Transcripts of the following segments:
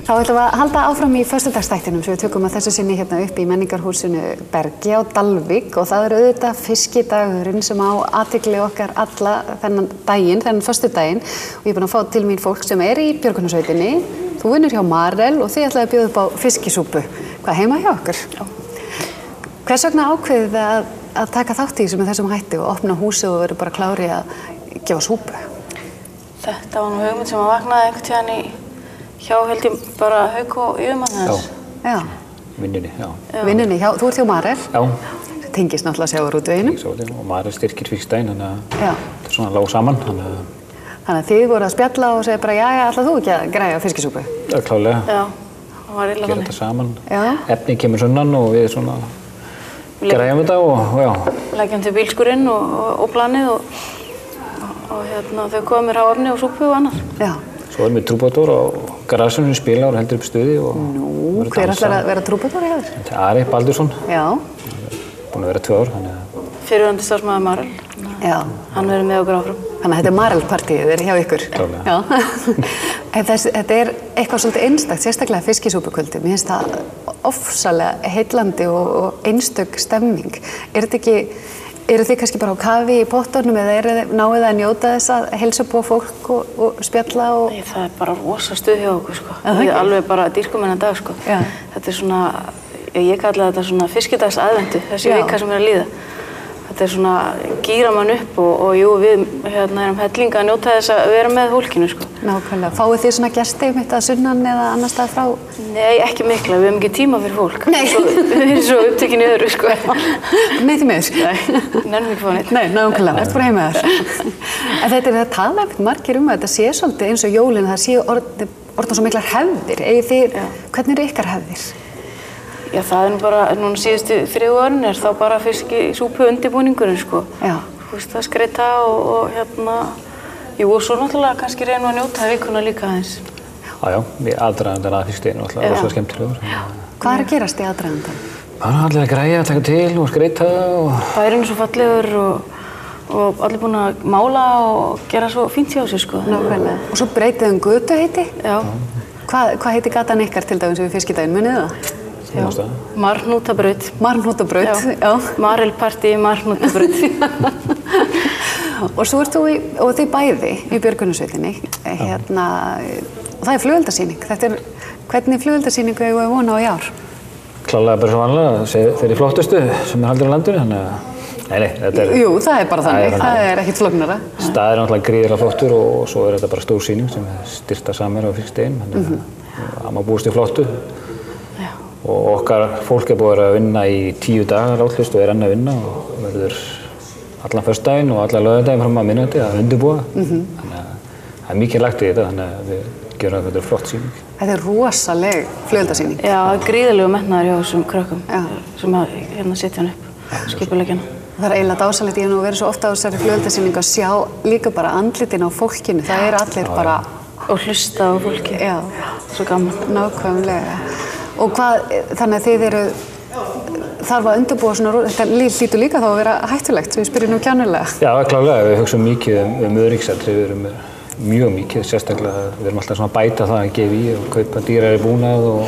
Þá ætlum við að halda áfram í föstudagsþættinum sem við tökum að þessu sinni hérna upp í menningarhúsinu Bergi á Dalvík og það auðvitað fiskidagurinn sem á athygli okkar alla þennan daginn, þennan föstudaginn og ég er búin að fá til mín fólk sem í björgunarsveitinni. Þú vinnur hjá Marel og þið ætlaði að bjóða upp á fiskisúpu. Hvað heima hjá okkur? Já. Hvers vegna ákveðið að taka þátt í þessu með þessum hætti og opna húsið og vera bara klári að gefa súpu? Þetta var nú hugmynd sem vaknaði einhvern tíðan hjá held ég bara Hauk og yfirmann hans. Já. Vinnunni, já. Vinnunni, þú ert hjá Marel? Já. Tengist náttúrulega sjávarútveginum. Og Marel styrkir fiskdaginn, þannig að þetta svona lág saman. Þannig að þið voru að spjalla og segja bara, jæja, ætlar þú ekki að græja fiskisúpu? Já, klálega. Já, það var illa þannig. Gera þetta saman. Já. Efnið kemur sunnan og við svona græjum þetta og já. Leggjum til bílskurinn og planið og þau komið mér á efni og súpu og annað. Já. Svo erum við trúbador á garassunum spila og heldur upp stuði og... Nú, hver ætlar að vera trúbador í þér? Þetta er Ari Baldursson. Já. Búinn að vera 2 ár, þannig að... Fyrrverandi starfsmaður Marel. Já. Hann verður með okkur áfram. Þannig að þetta Marel-partíið hjá ykkur. Klálega. Já. Þetta eitthvað svolítið einstakt, sérstaklega fiskisúpukvöldi. Mér finnst það ofsalega heillandi og einstök stemming. Eru þið kannski bara á kafi í pottunum eða náið að njóta þess að heilsa upp á fólk og spjalla og... Nei, það er bara rosa stuð hjá okkur, sko. Við alveg bara dýrkum hennar dag, sko. Já. Þetta er svona, ég kalla þetta svona fiskidagsaðventu, þessi vika sem er að líða. Þetta er svona, gíra mann upp og jú, við erum hellinga að njóta þess að vera með fólkinu, sko. Nákvæmlega. Fáið þið svona gesti mitt að sunnan eða annar stað frá? Nei, ekki mikla. Við hefum ekki tíma fyrir fólk. Nei. Við erum svo upptekin í öðru, sko. Nei, því miður. Nei, nennum ekki fá neitt. Nei, nákvæmlega. Ertu bara heima þar. En þetta það tala ekkert margir að þetta sé svolítið eins og jólin, það sé orðna svo miklar hefðir. Hvernig eru ykkar hefðir? Já, það nú bara, núna síðustu 3 árin þá bara fiskisúpu undirbúningurinn, sko. Já. Þú veist, að skreita og jú, og svo náttúrulega kannski reynum að njóta vikuna líka aðeins. Já, við aðdragandan að fiskdeginu náttúrulega rosa skemmtilegur. Hvað er að gerast í aðdragandan? Bara allir að græja, taka til og skreita og... Bærinn er svo fallegur og allir búin að mála og gera svo fínt hjá sér, sko. Nákvæmlega. Og svo breytið götu heiti? Já. Hvað heiti gatan ykkar til dæmis við fiskidaginn, munið það? Já, Marhnútabraut. Marhnútabraut, já. Marel-partí, Marhnútabraut. Og svo ert þú og þið bæði í björgunarsveitinni, og það er flugeldasýning. Hvernig flugeldasýningu eigum við vona á í ár? Klálega bara svo vanlega, þeir flottustu sem haldur á landinu, þannig að... Nei, þetta er... Jú, það er bara þannig, það er ekkert flóknara. Staðir er náttúrulega gríðarlega flottur og svo er þetta bara stór sýning sem er styrta saman á fiskdeginn, þannig að maður búist í flottu. Og okkar fólk er búið að vinna í 10 dagar átlust og er enn að vinna og verður allan föstudaginn og allan laugardaginn fram að minnati að undirbúa. Þannig að það er mikið lagt í þetta, þannig að við gerum að þetta er flott sýning. Þetta er rosaleg flugeldasýning. Já, gríðarlegu metnaður hjá þessum krökkum sem að setja hann upp, skipuleggjana. Það er eiginlega dásalegt, ég hef nú verið svo ofta á þessari flugeldasýningu að sjá líka bara andlitin á fólkinu. Það er allir bara... Og hlusta á fólki. Já. Svo gaman. Nákvæmlega. Og þannig að þið þarf að undirbúa svona, þetta hlýtur líka þá að vera hættulegt, svo ég spyrir nú kjánulega. Já, klálega, við hugsum mikið öryggsatriði, við erum mjög mikið, sérstaklega, við erum alltaf svona að bæta það að gefa í og kaupa dýrari búnað og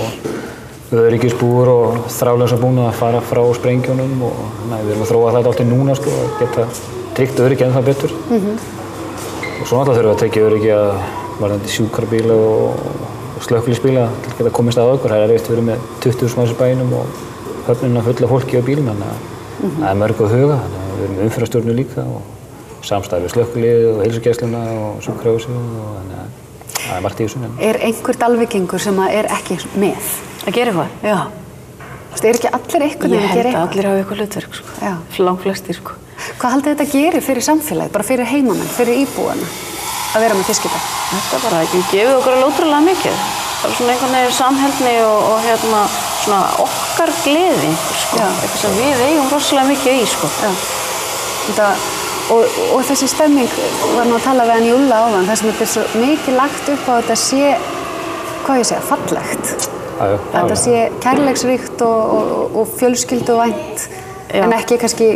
öryggisbúr og þráðlausa búnað að fara frá sprengjunum og við erum að þróa þetta alltaf núna, sko, að geta tryggt öryggi ennþá betur. Og svo alltaf þurfum við að tryggja öryggi að varðandi sjúkrabíla og slökkviliðsbíla til að geta komist að okkur. Það er eftir verið með 20.000 manns í bænum og höfnina fulla fólki á bílum, þannig að það er mörg að huga. Þannig að við erum með umferðarstjórnu líka og samstarf við slökkviliðið og heilsugæsluna og sjúkrahúsið og þannig að það er margt í þessu. Er einhver dalvíkingur sem er ekki með? Að gera eitthvað? Já. Þú veist, ekki allir einhvern veginn að gera eitthvað? Ég held að allir hafa eitthvað hlutverk, sko. Já. Langflestir, sko. Hvað haldið þetta gerir fyrir samfélagið, bara fyrir heimamenn, fyrir íbúana, að vera með fiskidag? Þetta bara, gefið okkur alveg ótrúlega mikið. Það er svona einhvern veginn samheldni og svona okkar gleði, sko. Eitthvað sem við eigum rosalega mikið í, sko. Já. Og þessi stemming, var nú að tala við hann Júlla áðan, þar sem þetta er svo mikið lagt upp á að þetta sé, hvað ég segja, fallegt. Þetta sé kærleiksríkt og fjölskylduvænt. en ekki kannski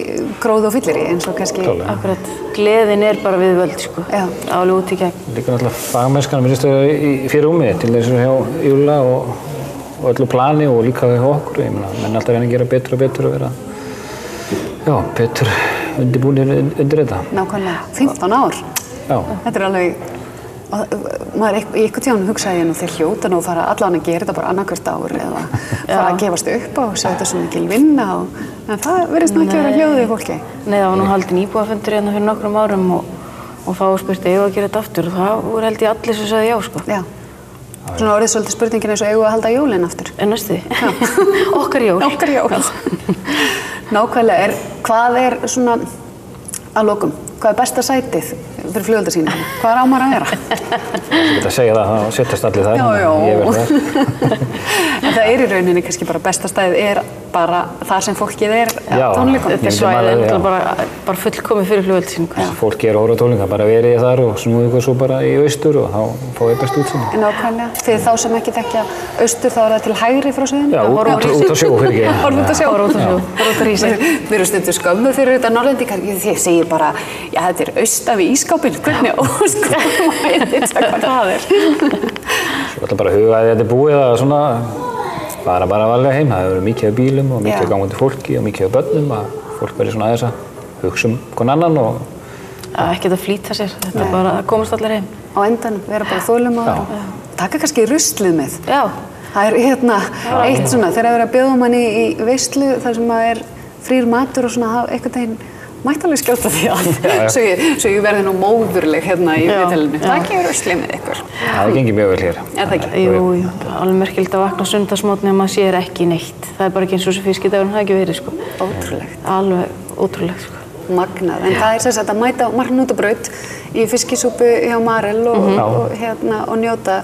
gróð og fyllir eins og kannski... Akkurat, gleðin bara við völd, sko, alveg út í gegn. Líka náttúrulega fagmennskan virðist vera í fyrir rúmi til þess að hjá Júlla og öllu plani og líka hjá okkur. Ég meina, menn alltaf reyna að gera betur og betur og vera, betur undirbúnir undir þetta. Nákvæmlega, 15 ár. Já. Þetta alveg, maður í einhvern tíðan hugsaði ég nú þeir hljóta nú að fara allan að gera þetta bara annarkvört ár eða fara að gefast upp á og segja þetta svo mikil vinna en það verðist nú ekki vera hljóðið í fólki. Nei, það var nú haldin íbúafundur hérna fyrir nokkrum árum og þá spurti ég að gera þetta aftur og það voru held ég allir sem sagði já, sko. Já. Svona orðið svolítið spurningin eins og eigum að halda jólin aftur. Næstu því. Okkar jól. Okkar jól. Nákvæmlega, hvað svona að lokum? Hvað besta sætið fyrir flugeldasýningu? Hvað á maður að vera? Ég get að segja það, þá setjast allir þar. Já. Ég verð þar. En það í rauninni kannski bara besta stæðið bara þar sem fólkið á tónleikum. Þetta svæðið bara fullkomið fyrir flugeldasýningu. Fólki að horfa á tónleika, bara verið þar og snúið ykkur svo bara í austur og þá fáið best útsýning. Nákvæmlega. Fyrir þá sem ekki þekkja austur þá það til hægri frá sviðinu? Já, út á sjó fyrir ekki. Horfa út á sjó. Við erum stundum skömmu fyrir þetta Norðlendingar. Þið segir bara, já þetta austan við ísskápinn, hvernig ósköpunum að ég veit hvað það Svo ætla bara að huga að þetta búið að svona bara valga heim. Það hefur verið mikið af bílum og mikið af gangandi fólki og mikið af börnum að fólk verið svona aðeins að hugsa hvern annan og... Ekkert að flýta sér, þetta bara að komast allir heim. Á endanum, vera bara þolinmóður. Taka kannski ruslið með. Já. Það eitt svona, þegar það er að bjóða manni í veislu þar sem það frýr matur og svona einhvern veginn mætti alveg skjóta því að svo ég verði nú móðurleg hérna í viðtalinu. Takk ég ruslið með ykkur. Það gengið mjög vel hér. Er það ekki? Jú, alveg merkilegt að vakna sunnudagsmorgni og maður sér ekki neitt. Það bara ekki eins og þessu fiskidagurinn hafi ekki verið, sko. Ótrúlegt. Alveg ótrúlegt, sko. Magnað, en það sem sagt að mæta margnútabraut í fiskisúpu hjá Marel og njóta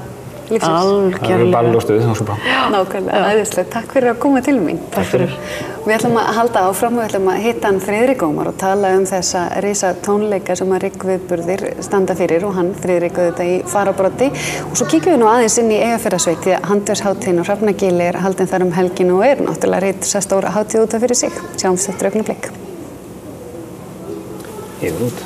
lífsins. Algjörlega. Ball og stuð og súpa. Nákvæmlega, æðislegt. Takk fyrir að koma til mín. Takk fyrir. Við ætlum að halda áfram og við ætlum að hitta hann Friðrik Ómar og tala þessa risa tónleika sem að Riggviðburðir standa fyrir og hann Friðrik auðvitað í fararbroddi. Og svo kíkjum við nú aðeins inn í Eyjafjarðarsveit því að handverkshátíðin á Hrafnagili haldin þar helgin og náttúrulega risastóra hátíð út af fyrir sig. Sjáumst eftir augnablik. Yfir út.